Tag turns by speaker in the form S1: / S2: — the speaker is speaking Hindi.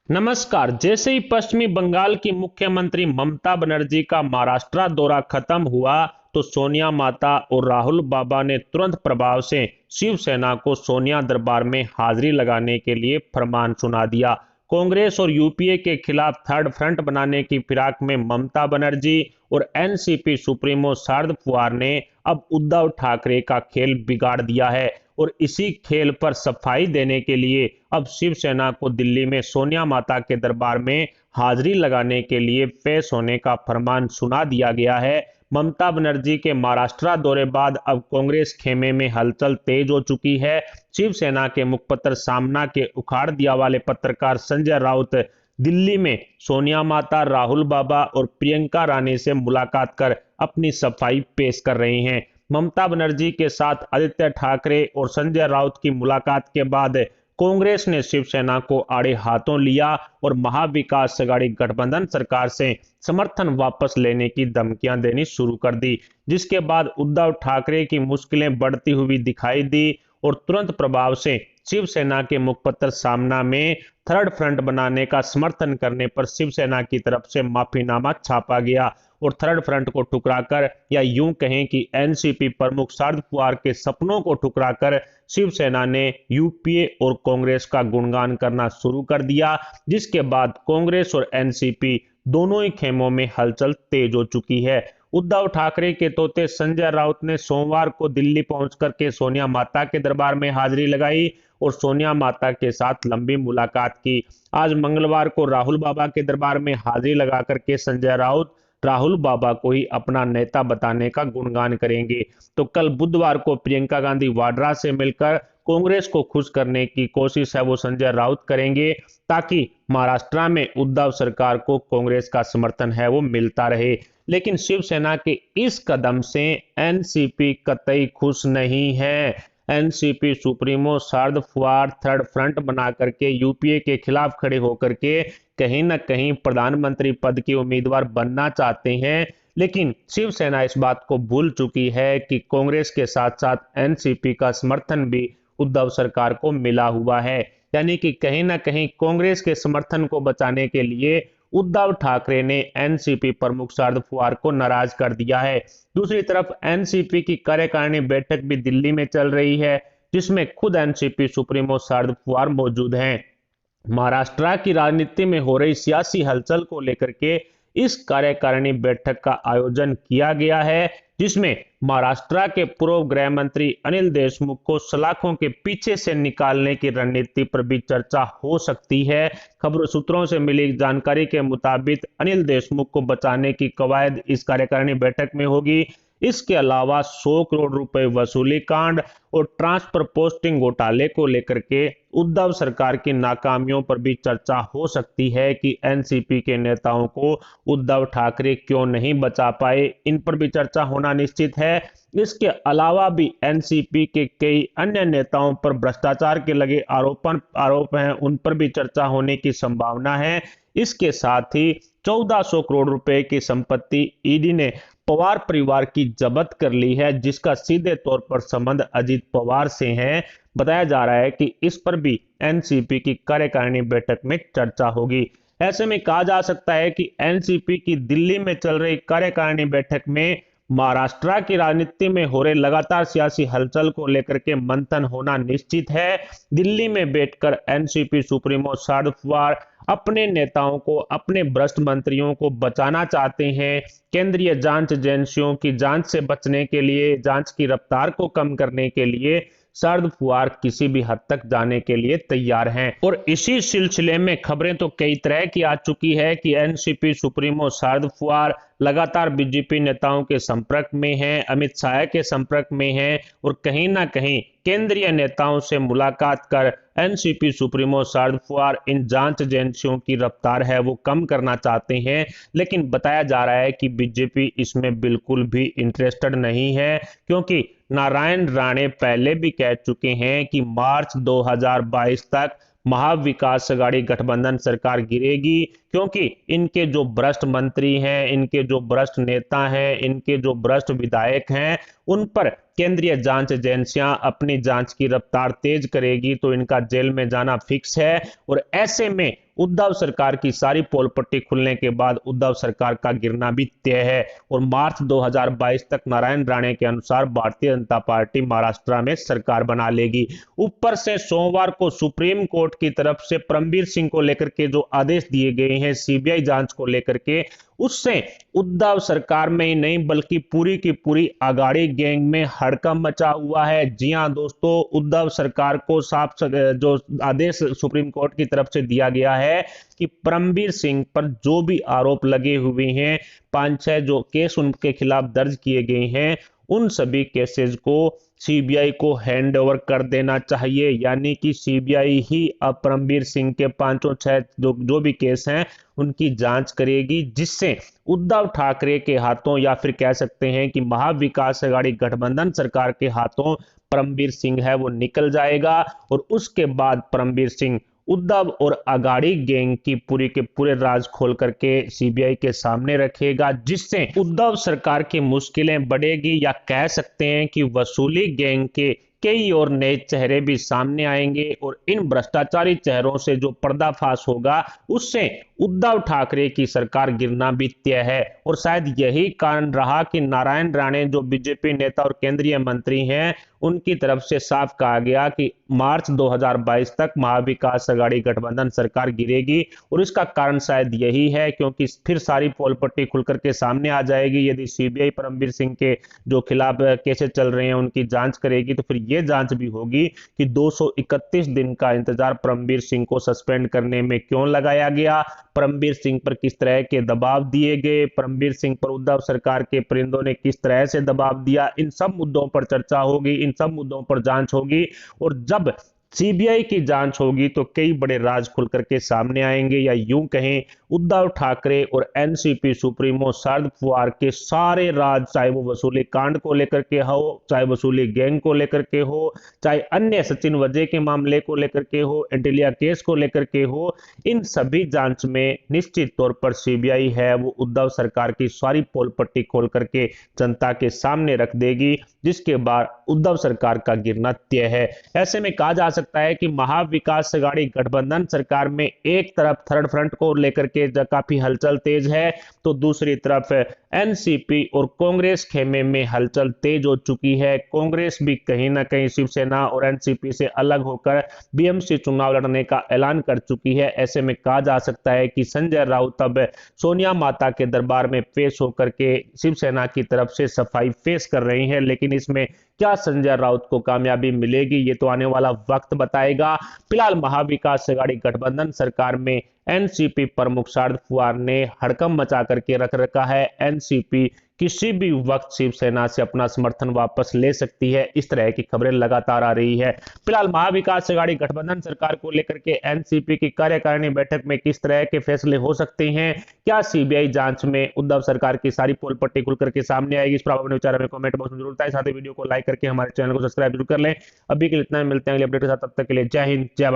S1: नमस्कार। जैसे ही पश्चिमी बंगाल की मुख्यमंत्री ममता बनर्जी का महाराष्ट्र दौरा खत्म हुआ, तो सोनिया माता और राहुल बाबा ने तुरंत प्रभाव से शिवसेना को सोनिया दरबार में हाजिरी लगाने के लिए फरमान सुना दिया। कांग्रेस और यूपीए के खिलाफ थर्ड फ्रंट बनाने की फिराक में ममता बनर्जी और एनसीपी सुप्रीमो शरद पवार ने अब उद्धव ठाकरे का खेल बिगाड़ दिया है और इसी खेल पर सफाई देने के लिए अब शिवसेना को दिल्ली में सोनिया माता के दरबार में हाजिरी लगाने के लिए पेश होने का फरमान सुना दिया गया है। ममता बनर्जी के महाराष्ट्र दौरे बाद अब कांग्रेस खेमे में हलचल तेज हो चुकी है। शिवसेना के मुखपत्र सामना के उखाड़ दिया वाले पत्रकार संजय राउत दिल्ली में सोनिया माता, राहुल बाबा और प्रियंका रानी से मुलाकात कर अपनी सफाई पेश कर रहे हैं। ममता बनर्जी के साथ आदित्य ठाकरे और संजय राउत की मुलाकात के बाद कांग्रेस ने शिवसेना को आड़े हाथों लिया और महाविकास अघाड़ी गठबंधन सरकार से समर्थन वापस लेने की धमकियां देनी शुरू कर दी, जिसके बाद उद्धव ठाकरे की मुश्किलें बढ़ती हुई दिखाई दी और तुरंत प्रभाव से शिवसेना के मुखपत्र सामना में थर्ड फ्रंट बनाने का समर्थन करने पर शिवसेना की तरफ से माफीनामा छापा गया और थर्ड फ्रंट को ठुकराकर, या यूं कहें कि एनसीपी प्रमुख शरद पवार के सपनों को ठुकराकर शिवसेना ने यूपीए और कांग्रेस का गुणगान करना शुरू कर दिया, जिसके बाद कांग्रेस और एनसीपी दोनों ही खेमों में हलचल तेज हो चुकी है। उद्धव ठाकरे के तोते संजय राउत ने सोमवार को दिल्ली पहुंचकर के सोनिया माता के दरबार में हाजिरी लगाई और सोनिया माता के साथ लंबी मुलाकात की। आज मंगलवार को राहुल बाबा के दरबार में हाजिरी लगा करके संजय राउत राहुल बाबा को ही अपना नेता बताने का गुणगान करेंगे। तो कल बुधवार को प्रियंका गांधी वाड्रा से मिलकर कांग्रेस को खुश करने की कोशिश है वो संजय राउत करेंगे, ताकि महाराष्ट्र में उद्धव सरकार को कांग्रेस का समर्थन है वो मिलता रहे। लेकिन शिवसेना के इस कदम से एनसीपी कतई खुश नहीं है। NCP supremo Sharad Pawar third front बना करके यूपीए के खिलाफ खड़े होकर के कहीं ना कहीं प्रधानमंत्री पद के उम्मीदवार बनना चाहते हैं, लेकिन शिवसेना इस बात को भूल चुकी है कि कांग्रेस के साथ साथ एनसीपी का समर्थन भी उद्धव सरकार को मिला हुआ है। यानी कि कहीं ना कहीं कांग्रेस के समर्थन को बचाने के लिए उद्धव ठाकरे ने एनसीपी प्रमुख शरद पवार को नाराज कर दिया है। दूसरी तरफ एनसीपी की कार्यकारिणी बैठक भी दिल्ली में चल रही है, जिसमें खुद एनसीपी सुप्रीमो शरद पवार मौजूद हैं। महाराष्ट्र की राजनीति में हो रही सियासी हलचल को लेकर के इस कार्यकारिणी बैठक का आयोजन किया गया है, जिसमें महाराष्ट्र के पूर्व गृह मंत्री अनिल देशमुख को सलाखों के पीछे से निकालने की रणनीति पर भी चर्चा हो सकती है। खबरों सूत्रों से मिली जानकारी के मुताबिक अनिल देशमुख को बचाने की कवायद इस कार्यकारिणी बैठक में होगी। इसके अलावा 100 करोड़ रुपए वसूली कांड और ट्रांसफर पोस्टिंग घोटाले को लेकर के उद्धव सरकार की नाकामियों पर भी चर्चा हो सकती है कि एनसीपी के नेताओं को उद्धव ठाकरे क्यों नहीं बचा पाए, इन पर भी चर्चा होना निश्चित है। इसके अलावा भी एनसीपी के कई अन्य नेताओं पर भ्रष्टाचार के लगे आरोप हैं, उन पर भी चर्चा होने की संभावना है। इसके साथ ही 1400 करोड़ रुपए की संपत्ति ईडी ने पवार परिवार की जब्त कर ली है, जिसका सीधे तौर पर संबंध अजीत पवार से है। बताया जा रहा है कि इस पर भी एनसीपी की कार्यकारिणी बैठक में चर्चा होगी। ऐसे में कहा जा सकता है कि एनसीपी की दिल्ली में चल रही कार्यकारिणी बैठक में महाराष्ट्र की राजनीति में हो रहे लगातार सियासी हलचल को लेकर के मंथन होना निश्चित है। दिल्ली में बैठकर एनसीपी सुप्रीमो शरद पवार अपने नेताओं को, अपने भ्रष्ट मंत्रियों को बचाना चाहते हैं। केंद्रीय जांच एजेंसियों की जांच से बचने के लिए, जांच की रफ्तार को कम करने के लिए शरद पवार किसी भी हद तक जाने के लिए तैयार हैं। और इसी सिलसिले में खबरें तो कई तरह की आ चुकी है कि एनसीपी सुप्रीमो शरद पवार लगातार बीजेपी नेताओं के संपर्क में हैं, अमित शाह के संपर्क में हैं और कहीं ना कहीं केंद्रीय नेताओं से मुलाकात कर एनसीपी सुप्रीमो शरद पवार इन जांच एजेंसियों की रफ्तार है वो कम करना चाहते हैं। लेकिन बताया जा रहा है कि बीजेपी इसमें बिल्कुल भी इंटरेस्टेड नहीं है, क्योंकि नारायण राणे पहले भी कह चुके हैं कि मार्च 2022 तक महाविकास अघाड़ी गठबंधन सरकार गिरेगी, क्योंकि इनके जो भ्रष्ट मंत्री हैं, इनके जो भ्रष्ट नेता हैं, इनके जो भ्रष्ट विधायक हैं, उन पर केंद्रीय जांच एजेंसियां अपनी जांच की रफ्तार तेज करेगी तो इनका जेल में जाना फिक्स है। और ऐसे में उद्धव सरकार की सारी पोल पट्टी खुलने के बाद उद्धव सरकार का गिरना भी तय है और मार्च 2022 तक नारायण राणे के अनुसार भारतीय जनता पार्टी महाराष्ट्र में सरकार बना लेगी। ऊपर से सोमवार को सुप्रीम कोर्ट की तरफ से परमबीर सिंह को लेकर के जो आदेश दिए गए हैं सीबीआई जांच को लेकर के, उससे उद्धव सरकार में ही नहीं बल्कि पूरी की पूरी अघाड़ी गैंग में हड़कंप मचा हुआ है। जी हां दोस्तों, उद्धव सरकार को साफ जो आदेश सुप्रीम कोर्ट की तरफ से दिया गया है कि परमबीर सिंह पर जो भी आरोप लगे हुए हैं, 5-6 जो केस उनके खिलाफ दर्ज किए गए हैं, उन सभी केसेस को सीबीआई को हैंड ओवर कर देना चाहिए। यानी कि सीबीआई ही अब परमबीर सिंह के 5-6 जो भी केस हैं उनकी जांच करेगी, जिससे उद्धव ठाकरे के हाथों या फिर कह सकते हैं कि महाविकास अघाड़ी गठबंधन सरकार के हाथों परमबीर सिंह है वो निकल जाएगा और उसके बाद परमबीर सिंह उद्धव और अघाड़ी गैंग की पूरी के पूरे राज खोल करके सीबीआई के सामने रखेगा, जिससे उद्धव सरकार की मुश्किलें बढ़ेगी या कह सकते हैं कि वसूली गैंग के कई और नए चेहरे भी सामने आएंगे और इन भ्रष्टाचारी चेहरों से जो पर्दाफाश होगा उससे उद्धव ठाकरे की सरकार गिरना भी तय है। और शायद यही कारण रहा कि नारायण राणे जो बीजेपी नेता और केंद्रीय मंत्री हैं, उनकी तरफ से साफ कहा गया कि मार्च 2022 तक महाविकास अघाड़ी गठबंधन सरकार गिरेगी और इसका कारण शायद यही है क्योंकि फिर सारी पोल पट्टी खुल करके सामने आ जाएगी। यदि सीबीआई परमबीर सिंह के जो खिलाफ केसेस चल रहे हैं उनकी जांच करेगी तो फिर यह जांच भी होगी कि 231 दिन का इंतजार परमबीर सिंह को सस्पेंड करने में क्यों लगाया गया, परमबीर सिंह पर किस तरह के दबाव दिए गए, परमबीर सिंह पर उद्धव सरकार के परिंदों ने किस तरह से दबाव दिया। इन सब मुद्दों पर चर्चा होगी, इन सब मुद्दों पर जांच होगी और जब सीबीआई की जांच होगी तो कई बड़े राज खुल करके सामने आएंगे, या यूं कहें उद्धव ठाकरे और एनसीपी सुप्रीमो शरद पवार के सारे राज, चाहे वो वसूली कांड को लेकर के हो, चाहे वसूली गैंग को लेकर के हो, चाहे अन्य सचिन वजय के मामले को लेकर के हो, एंटिलिया केस को लेकर के हो, इन सभी जांच में निश्चित तौर पर सीबीआई है वो उद्धव सरकार की सारी पोल पट्टी खोल करके जनता के सामने रख देगी, जिसके बाद उद्धव सरकार का गिरना तय है। ऐसे में कहा जा सकता है कि महाविकास अघाड़ी गठबंधन सरकार में एक तरफ थर्ड फ्रंट को लेकर के काफी हलचल तेज है तो दूसरी तरफ एनसीपी और कांग्रेस खेमे में हलचल तेज हो चुकी है। कांग्रेस भी कहीं ना कहीं शिवसेना और एनसीपी से अलग होकर बीएमसी चुनाव लड़ने का ऐलान कर चुकी है। ऐसे में कहा जा सकता है कि संजय राउत अब सोनिया माता के दरबार में पेश होकर के शिवसेना की तरफ से सफाई पेश कर रही है, लेकिन इसमें क्या संजय राउत को कामयाबी मिलेगी ये तो आने वाला वक्त बताएगा। फिलहाल महाविकास अघाड़ी गठबंधन सरकार में एनसीपी प्रमुख शरद पवार ने हड़कंप मचा करके रख रखा है। एनसीपी किसी भी वक्त शिवसेना से अपना समर्थन वापस ले सकती है, इस तरह की खबरें लगातार आ रही है। फिलहाल महाविकास अघाड़ी गठबंधन सरकार को लेकर के एनसीपी की कार्यकारिणी बैठक में किस तरह के फैसले हो सकते हैं, क्या सीबीआई जांच में उद्धव सरकार की सारी पोल पट्टी खुल करके सामने आएगी, इस पर अपने विचार हमें कमेंट बॉक्स में जरूर बताएं। साथ ही वीडियो को लाइक करके हमारे चैनल को सब्सक्राइब जरूर कर लें। अभी के लिए इतना, मिलते हैं अगले अपडेट के साथ, तब तक के लिए जय हिंद जय भारत।